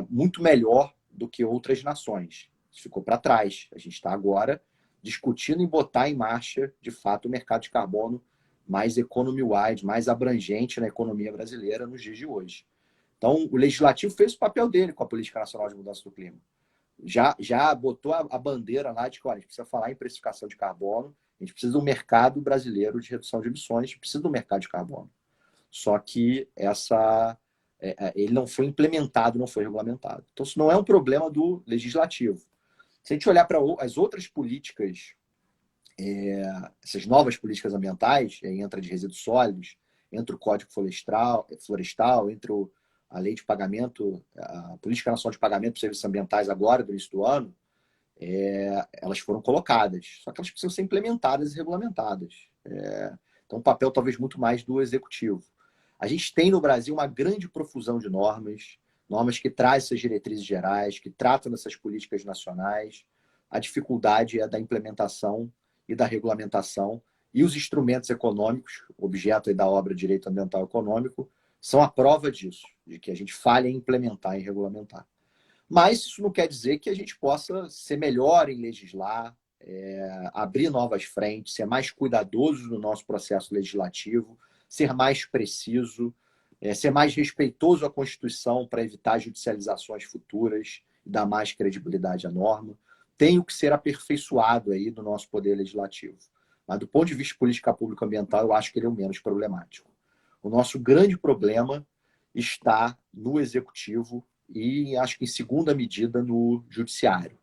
muito melhor do que outras nações. Isso ficou para trás. A gente está agora discutindo em botar em marcha, de fato, o mercado de carbono mais economy-wide, mais abrangente na economia brasileira nos dias de hoje. Então, o Legislativo fez o papel dele com a Política Nacional de Mudança do Clima. já botou a bandeira lá de que olha, a gente precisa falar em precificação de carbono, a gente precisa do mercado brasileiro de redução de emissões, a gente precisa do mercado de carbono. Só que ele não foi implementado, não foi regulamentado. Então, isso não é um problema do legislativo. Se a gente olhar para as outras políticas, essas novas políticas ambientais, entra de resíduos sólidos, entra o Código Florestal, entra a lei de pagamento, a Política Nacional de Pagamento por Serviços Ambientais agora, do início do ano, elas foram colocadas. Só que elas precisam ser implementadas e regulamentadas. Então, um papel talvez muito mais do executivo. A gente tem no Brasil uma grande profusão de normas que trazem essas diretrizes gerais, que tratam dessas políticas nacionais. A dificuldade é da implementação e da regulamentação, e os instrumentos econômicos, objeto aí da obra Direito Ambiental Econômico, são a prova disso, de que a gente falha em implementar e regulamentar. Mas isso não quer dizer que a gente possa ser melhor em legislar, abrir novas frentes, ser mais cuidadoso no nosso processo legislativo, ser mais preciso, ser mais respeitoso à Constituição para evitar judicializações futuras e dar mais credibilidade à norma. Tem o que ser aperfeiçoado aí do nosso poder legislativo. Mas do ponto de vista de política pública ambiental, eu acho que ele é o menos problemático. O nosso grande problema está no executivo e, acho que em segunda medida, no judiciário.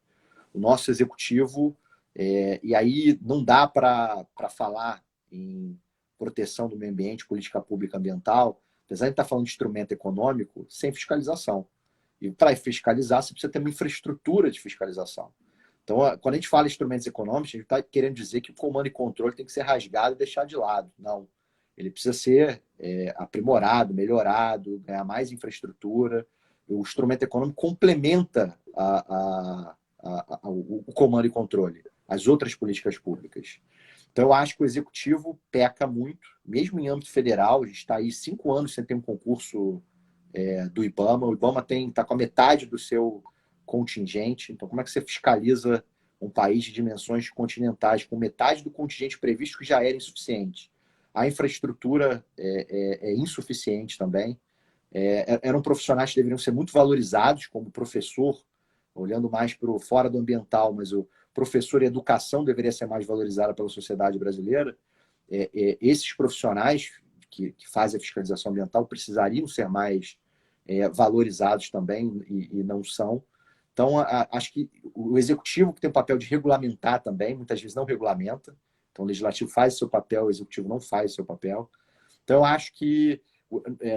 O nosso executivo, e aí não dá para falar em proteção do meio ambiente, política pública ambiental, apesar de estar falando de instrumento econômico, sem fiscalização. E para fiscalizar, você precisa ter uma infraestrutura de fiscalização. Então, quando a gente fala em instrumentos econômicos, a gente está querendo dizer que o comando e controle tem que ser rasgado e deixado de lado. Não. Ele precisa ser aprimorado, melhorado, ganhar mais infraestrutura. O instrumento econômico complementa o comando e controle, as outras políticas públicas. Então, eu acho que o executivo peca muito, mesmo em âmbito federal. A gente está aí 5 anos sem ter um concurso do IBAMA. O IBAMA está com a metade do seu contingente. Então, como é que você fiscaliza um país de dimensões continentais com metade do contingente previsto, que já era insuficiente? A infraestrutura é insuficiente também. Eram profissionais que deveriam ser muito valorizados, como professor, olhando mais para o fora do ambiental, mas o professor e educação deveria ser mais valorizada pela sociedade brasileira. Esses profissionais que fazem a fiscalização ambiental precisariam ser mais valorizados também e não são. Então, acho que o executivo, que tem o papel de regulamentar também, muitas vezes não regulamenta. Então, o legislativo faz o seu papel, o executivo não faz o seu papel. Então, eu acho que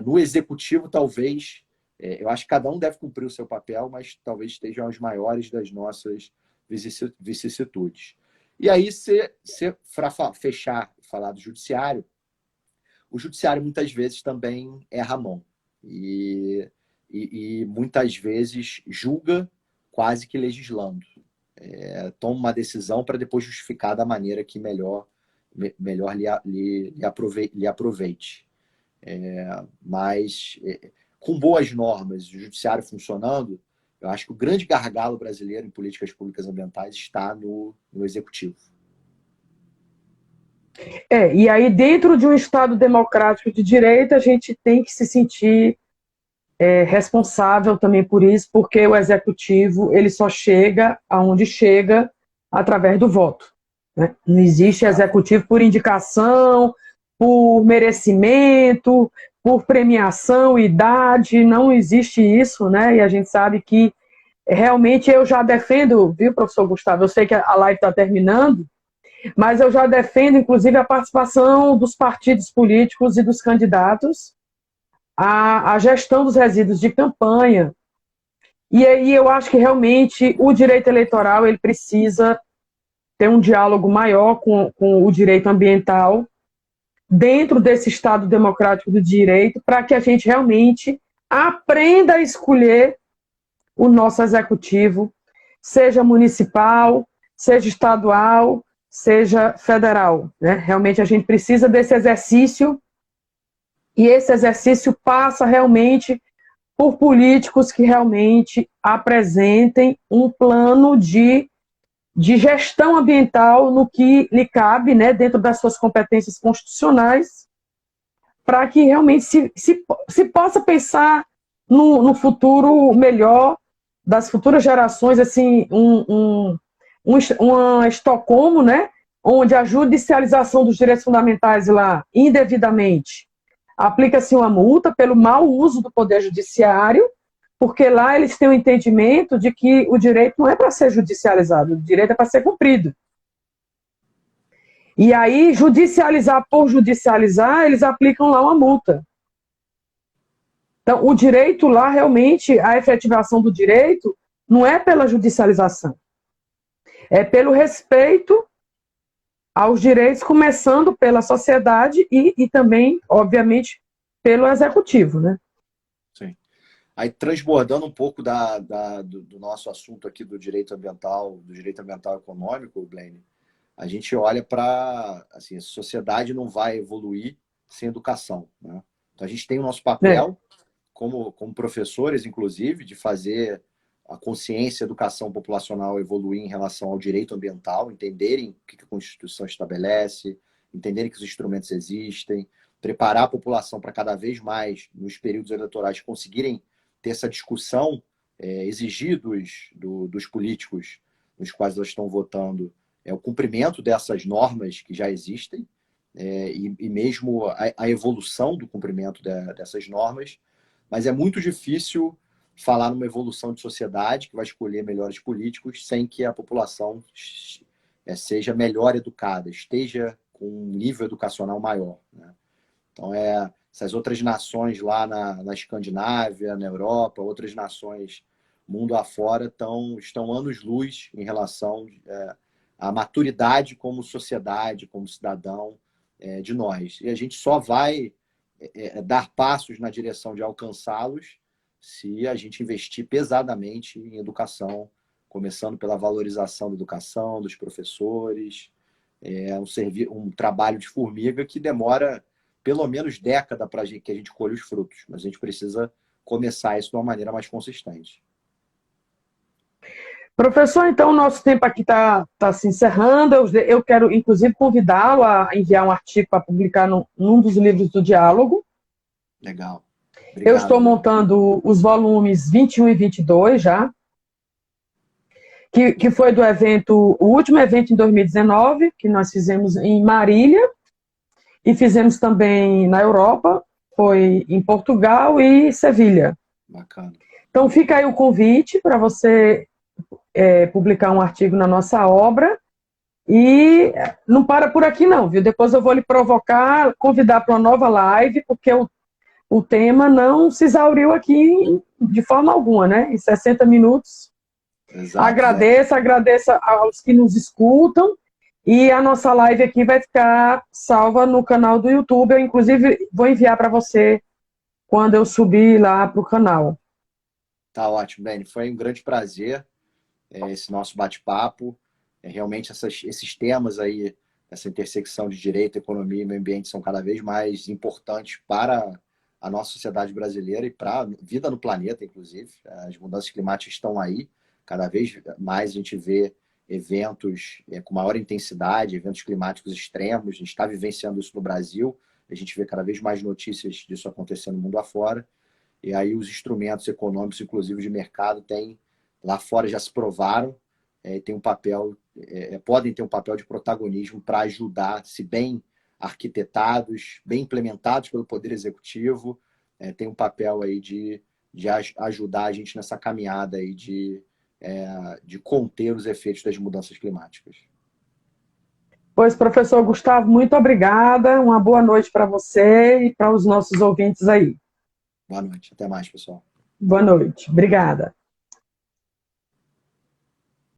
no executivo, talvez, eu acho que cada um deve cumprir o seu papel, mas talvez estejam as maiores das nossas vicissitudes. E aí, para fechar e falar do judiciário, o judiciário muitas vezes também erra a mão. E muitas vezes julga quase que legislando. Toma uma decisão para depois justificar da maneira que melhor lhe aproveite. Mas com boas normas, o judiciário funcionando, eu acho que o grande gargalo brasileiro em políticas públicas ambientais está no executivo. E aí, dentro de um Estado democrático de direito, a gente tem que se sentir responsável também por isso, porque o executivo ele só chega aonde chega através do voto. Né? Não existe executivo por indicação, por merecimento, por premiação, idade, não existe isso, né? E a gente sabe que realmente eu já defendo, viu, professor Gustavo? Eu sei que a live está terminando, mas eu já defendo, inclusive, a participação dos partidos políticos e dos candidatos à gestão dos resíduos de campanha. E aí eu acho que realmente o direito eleitoral ele precisa ter um diálogo maior com o direito ambiental dentro desse Estado democrático do direito, para que a gente realmente aprenda a escolher o nosso executivo, seja municipal, seja estadual, seja federal. Né? Realmente a gente precisa desse exercício, e esse exercício passa realmente por políticos que realmente apresentem um plano de gestão ambiental no que lhe cabe, né, dentro das suas competências constitucionais, para que realmente se possa pensar no futuro melhor das futuras gerações, assim, uma Estocolmo, né, onde a judicialização dos direitos fundamentais lá, indevidamente, aplica-se uma multa pelo mau uso do poder judiciário, porque lá eles têm o entendimento de que o direito não é para ser judicializado, o direito é para ser cumprido. E aí, judicializar por judicializar, eles aplicam lá uma multa. Então, o direito lá, realmente, a efetivação do direito não é pela judicialização. É pelo respeito aos direitos, começando pela sociedade e também, obviamente, pelo executivo, né? Sim. Aí, transbordando um pouco do nosso assunto aqui do direito ambiental econômico, Blaine, a gente olha para, assim, a sociedade não vai evoluir sem educação, né? Então, a gente tem o nosso papel, como professores, inclusive, de fazer a consciência, a educação populacional evoluir em relação ao direito ambiental, entenderem o que a Constituição estabelece, entenderem que os instrumentos existem, preparar a população para cada vez mais, nos períodos eleitorais, conseguirem ter essa discussão, exigir dos políticos nos quais elas estão votando o cumprimento dessas normas que já existem, e mesmo a evolução do cumprimento dessas normas, mas é muito difícil falar numa evolução de sociedade que vai escolher melhores políticos sem que a população seja melhor educada, esteja com um nível educacional maior, né? Então, essas outras nações lá na Escandinávia, na Europa, outras nações mundo afora estão anos-luz em relação à maturidade como sociedade, como cidadão de nós. E a gente só vai dar passos na direção de alcançá-los se a gente investir pesadamente em educação, começando pela valorização da educação, dos professores. Um trabalho de formiga que demora pelo menos década para que a gente colhe os frutos, mas a gente precisa começar isso de uma maneira mais consistente. Professor, então o nosso tempo aqui está se encerrando. Eu quero, inclusive, convidá-lo a enviar um artigo para publicar num dos livros do Diálogo. Legal. Obrigado. Eu estou montando os volumes 21 e 22 já, que foi do evento, o último evento em 2019, que nós fizemos em Marília, e fizemos também na Europa, foi em Portugal e Sevilha. Bacana. Então fica aí o convite para você publicar um artigo na nossa obra. E não para por aqui não, viu? Depois eu vou lhe provocar, convidar para uma nova live, porque o tema não se exauriu aqui de forma alguma, né? Em 60 minutos. Exato, agradeço aos que nos escutam, e a nossa live aqui vai ficar salva no canal do YouTube. Eu, inclusive, vou enviar para você quando eu subir lá para o canal. Tá ótimo, Beni. Foi um grande prazer esse nosso bate-papo. Realmente esses temas aí, essa intersecção de direito, economia e meio ambiente são cada vez mais importantes para a nossa sociedade brasileira e para a vida no planeta, inclusive. As mudanças climáticas estão aí. Cada vez mais a gente vê eventos com maior intensidade, eventos climáticos extremos. A gente está vivenciando isso no Brasil. A gente vê cada vez mais notícias disso acontecendo no mundo afora. E aí os instrumentos econômicos, inclusive de mercado, lá fora já se provaram, tem um papel, podem ter um papel de protagonismo para ajudar, se bem arquitetados, bem implementados pelo Poder Executivo, tem um papel aí de ajudar a gente nessa caminhada aí de conter os efeitos das mudanças climáticas. Pois, professor Gustavo, muito obrigada. Uma boa noite para você e para os nossos ouvintes aí. Boa noite. Até mais, pessoal. Boa noite. Obrigada.